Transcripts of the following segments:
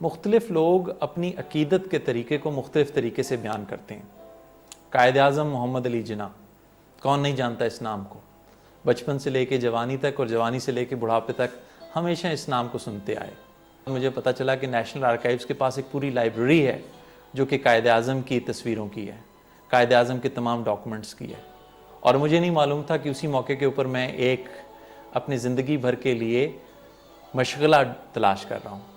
मुख्तलिफ लोग अपनी अकीदत के तरीके को मुख्तलिफ तरीके से बयान करते हैं। कायद-ए-आज़म मोहम्मद अली जिन्ना, कौन नहीं जानता इस नाम को। बचपन से लेके जवानी तक और जवानी से लेके बुढ़ापे तक हमेशा इस नाम को सुनते आए। मुझे पता चला कि नेशनल आर्काइव्स के पास एक पूरी लाइब्रेरी है जो कि कायद-ए-आज़म की तस्वीरों की है, कायद-ए-आज़म के तमाम डॉक्यूमेंट्स की है। और मुझे नहीं मालूम था कि उसी मौके के ऊपर मैं एक अपनी ज़िंदगी भर के लिए मशगला तलाश कर रहा हूँ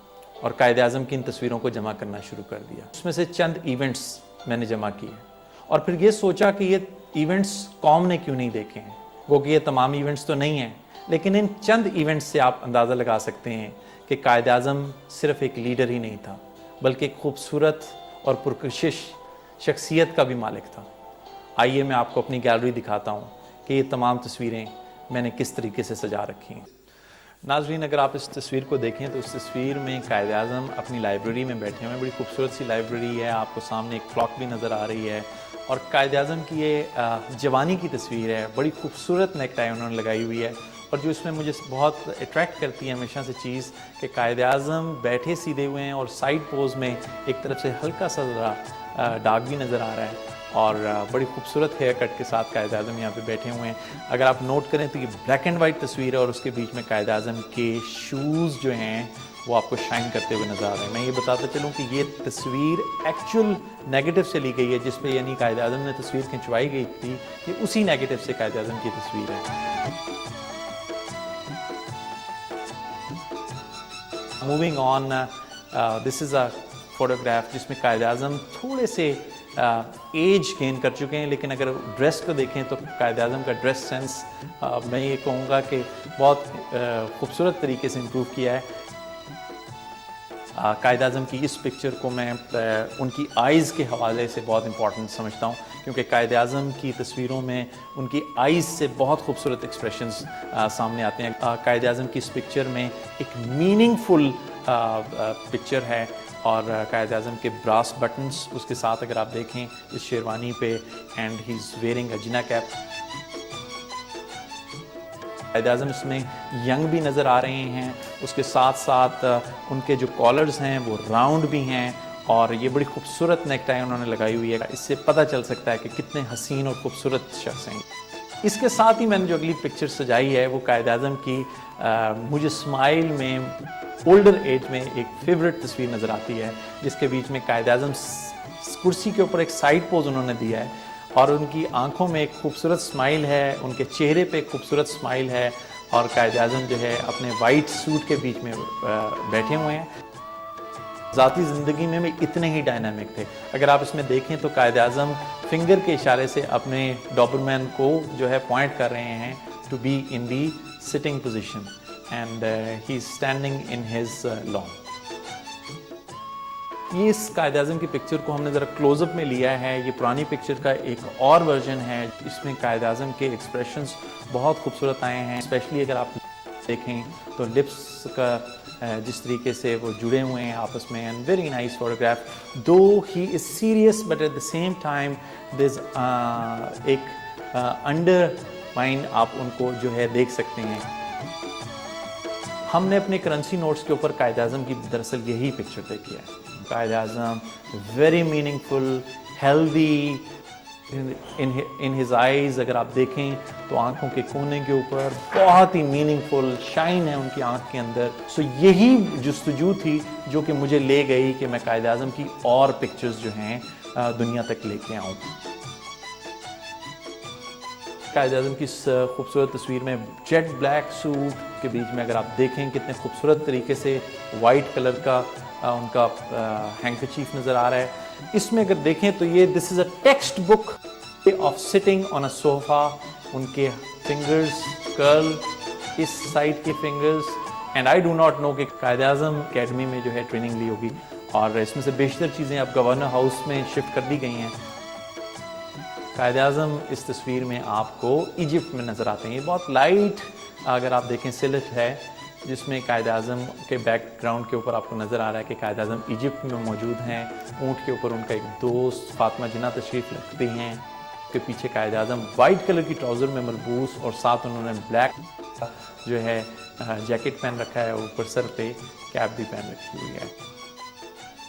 और कायद-ए-आज़म की इन तस्वीरों को जमा करना शुरू कर दिया। उसमें से चंद इवेंट्स मैंने जमा किए और फिर ये सोचा कि ये इवेंट्स कौम ने क्यों नहीं देखे हैं। वो कि ये तमाम इवेंट्स तो नहीं हैं, लेकिन इन चंद इवेंट्स से आप अंदाज़ा लगा सकते हैं कि कायद-ए-आज़म सिर्फ़ एक लीडर ही नहीं था, बल्कि एक खूबसूरत और पुरकशिश शख्सियत का भी मालिक था। आइए मैं आपको अपनी गैलरी दिखाता हूँ कि ये तमाम तस्वीरें मैंने किस तरीके से सजा रखी हैं। नाज़रीन, अगर आप इस तस्वीर को देखें तो इस तस्वीर में कायद-ए-आज़म अपनी लाइब्रेरी में बैठे हुए हैं। बड़ी खूबसूरत सी लाइब्रेरी है, आपको सामने एक क्लॉक भी नज़र आ रही है और कायद-ए-आज़म की ये जवानी की तस्वीर है। बड़ी खूबसूरत नेक टाई उन्होंने लगाई हुई है और जो इसमें मुझे बहुत अट्रैक्ट करती है हमेशा से चीज़ कि कायद-ए-आज़म बैठे सीधे हुए हैं और साइड पोज में एक तरफ से हल्का सा ज़रा दाग भी नज़र आ रहा है और बड़ी खूबसूरत हेयर कट के साथ कायद-ए-आज़म यहाँ पे बैठे हुए हैं। अगर आप नोट करें तो ये ब्लैक एंड वाइट तस्वीर है और उसके बीच में कायद-ए-आज़म के शूज़ जो हैं वो आपको शाइन करते हुए नज़र आ रहे हैं। मैं ये बताता चलूँ कि ये तस्वीर एक्चुअल नेगेटिव से ली गई है, जिस पे यानी कायद-ए-आज़म ने तस्वीर खिंचवाई गई थी, ये उसी नेगेटिव से कायद-ए-आज़म की तस्वीर है। Moving on, this is a photograph जिसमें कायद-ए-आज़म थोड़े से एज गेन कर चुके हैं, लेकिन अगर ड्रेस को देखें तो कायद-ए-आज़म का ड्रेस सेंस मैं ये कहूँगा कि बहुत खूबसूरत तरीके से इम्प्रूव किया है। कायद-ए-आज़म की इस पिक्चर को मैं उनकी आइज़ के हवाले से बहुत इम्पॉर्टेंट समझता हूँ, क्योंकि कायद-ए-आज़म की तस्वीरों में उनकी आइज़ से बहुत खूबसूरत एक्सप्रेशंस सामने आते हैं। कायद-ए-आज़म की इस पिक्चर में एक मीनिंगफुल पिक्चर है और कायद-ए-आज़म के ब्रास बटन्स उसके साथ अगर आप देखें इस शेरवानी पे, and he is wearing a Jinnah cap. Quaid-e-Azam इसमें यंग भी नज़र आ रहे हैं, उसके साथ साथ उनके जो कॉलर्स हैं वो राउंड भी हैं और ये बड़ी खूबसूरत नेक टाई उन्होंने लगाई हुई है। इससे पता चल सकता है कि कितने हसीन और खूबसूरत शख्स हैं। इसके साथ ही मैंने जो अगली पिक्चर सजाई है वो कायद-ए-आज़म की मुझे स्माइल में ओल्डर एज में एक फेवरेट तस्वीर नज़र आती है, जिसके बीच में कायद-ए-आज़म कुर्सी के ऊपर एक साइड पोज उन्होंने दिया है और उनकी आंखों में एक खूबसूरत स्माइल है, उनके चेहरे पे एक खूबसूरत स्माइल है और कायद-ए-आज़म जो है अपने वाइट सूट के बीच में बैठे हुए हैं। ज़ाती ज़िंदगी में भी इतने ही डायनामिक थे। अगर आप इसमें देखें तो कायद-ए-आज़म फिंगर के इशारे से अपने डॉबरमैन को जो है पॉइंट कर रहे हैं to be in the sitting position and he is standing in his lawn. ये इस कायद-ए-आज़म की पिक्चर को हमने ज़रा क्लोज़अप में लिया है। ये पुरानी पिक्चर का एक और वर्जन है। इसमें कायद-ए-आज़म के एक्सप्रेशंस बहुत खूबसूरत आए हैं, स्पेशली अगर आप देखें तो लिप्स का जिस तरीके से वो जुड़े हुए हैं आपस में, and very nice photograph. Though he is serious but at the same time this एक अंडर माइंड आप उनको जो है देख सकते हैं। हमने अपने करेंसी नोट्स के ऊपर कायद-ए-आज़म की दरअसल यही पिक्चर देखी है। Quaid-e-Azam very meaningful, healthy in his eyes. अगर आप देखें तो आंखों के कोने के ऊपर बहुत ही मीनिंगफुल शाइन है उनकी आंख के अंदर। सो यही जुस्तजू थी जो कि मुझे ले गई कि मैं कायद-ए-आज़म की और पिक्चर्स जो हैं दुनिया तक लेके आऊँ। कायद-ए-आज़म की इस खूबसूरत तस्वीर में जेट ब्लैक सूट के बीच में अगर आप देखें कितने खूबसूरत तरीके से वाइट कलर का उनका हैंकरचीफ नज़र आ रहा है। इसमें अगर देखें तो ये this is a text book of sitting on a sofa. उनके फिंगर्स कर्ल, इस साइड के fingers, and I do not no कि कायद-ए-आज़म अकेडमी में जो है ट्रेनिंग ली होगी और इसमें से बेशतर चीज़ें अब गवर्नर हाउस में शिफ्ट कर दी गई हैं। कायद-ए-आज़म इस तस्वीर में आपको इजिप्ट में नज़र आते हैं। ये बहुत लाइट अगर आप देखें सिलट है, जिसमें कायद-ए-आज़म के बैकग्राउंड के ऊपर आपको नज़र आ रहा है कि कायद-ए-आज़म इजिप्ट में मौजूद हैं। ऊँट के ऊपर उनका एक दोस्त फातिमा जिन्ना तशरीफ़ रखती हैं। के पीछे कायद-ए-आज़म वाइट कलर की ट्राउज़र में मलबूस और साथ उन्होंने ब्लैक जो है जैकेट पहन रखा है, ऊपर सर पे कैप भी पहन रखी हुई है।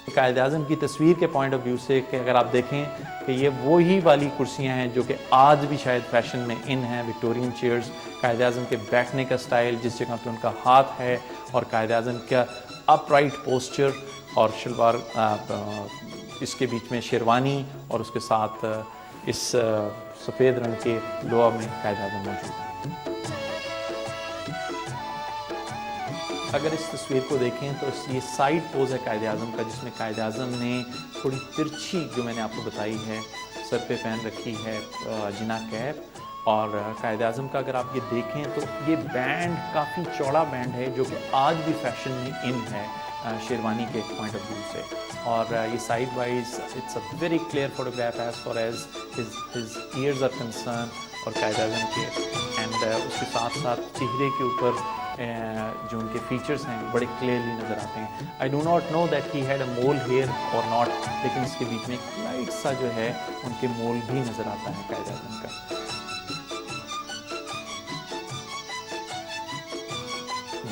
कायद-ए-आज़म की तस्वीर के पॉइंट ऑफ व्यू से कि अगर आप देखें कि ये वही वाली कुर्सियां हैं जो कि आज भी शायद फैशन में इन हैं, विक्टोरियन चेयर्स। कायद-ए-आज़म के बैठने का स्टाइल, जिस जगह पे उनका हाथ है, और कायद-ए-आज़म का अपराइट पोस्चर, और शलवार इसके बीच में शेरवानी, और उसके साथ इस सफ़ेद रंग के लोहा में कायद-ए-आज़म मौजूद है। अगर इस तस्वीर को देखें तो ये साइड पोज है कायद-ए-आज़म का, जिसमें कायद-ए-आज़म ने थोड़ी तिरछी, जो मैंने आपको बताई है, सर पे पहन रखी है जिना कैप। और कायद-ए-आज़म का अगर आप ये देखें तो ये बैंड काफ़ी चौड़ा बैंड है, जो कि आज भी फैशन में इन है शेरवानी के पॉइंट ऑफ व्यू से। और ये side wise its a very clear photograph as far as his ears are concern, और कायद-ए-आज़म के एंड उसके साथ साथ चेहरे के ऊपर जो उनके फीचर्स हैं बड़े क्लियरली नज़र आते हैं। I do not know that he had a mole hair और नॉट, लेकिन इसके बीच में एक लाइट सा जो है उनके मोल भी नज़र आता है कायद-ए-आज़म का।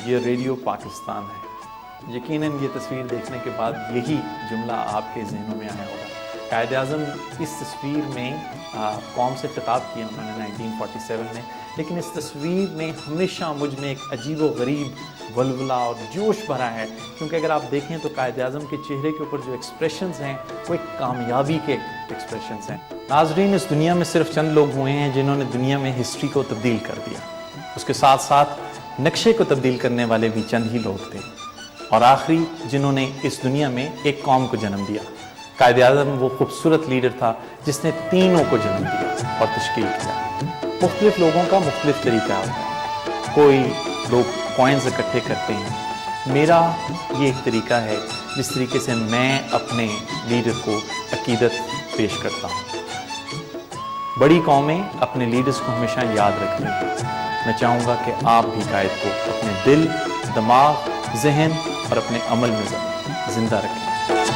ये रेडियो पाकिस्तान है। यकीनन ये तस्वीर देखने के बाद यही जुमला आपके जहनों में आया होगा। कायद-ए-आज़म इस तस्वीर में कौम से खिताब किया उन्होंने 1947 में, लेकिन इस तस्वीर में हमेशा मुझ में एक अजीब व गरीब वल्वला और जोश भरा है, क्योंकि अगर आप देखें तो कायद-ए-आज़म के चेहरे के ऊपर जो एक्सप्रेशंस हैं वो एक कामयाबी के एक्सप्रेशंस हैं। नाज़रीन, इस दुनिया में सिर्फ चंद लोग हुए हैं जिन्होंने दुनिया में हिस्ट्री को तब्दील कर दिया, उसके साथ साथ नक्शे को तब्दील करने वाले भी चंद ही लोग थे, और आखिरी जिन्होंने इस दुनिया में एक कौम को जन्म दिया। कायद-ए-आज़म वो खूबसूरत लीडर था जिसने तीनों को जन्म दिया और तश्कील किया। मुख्तलिफ लोगों का मुख्तलिफ तरीका होता है। कोई लोग कॉइन्स इकट्ठे करते हैं, मेरा ये एक तरीका है जिस तरीके से मैं अपने लीडर को अकीदत पेश करता हूँ। बड़ी कौमें अपने लीडर्स को हमेशा याद रखती हैं। मैं चाहूँगा कि आप भी कायद को अपने दिल, दिमाग, जहन और अपने अमल में जिंदा रखें।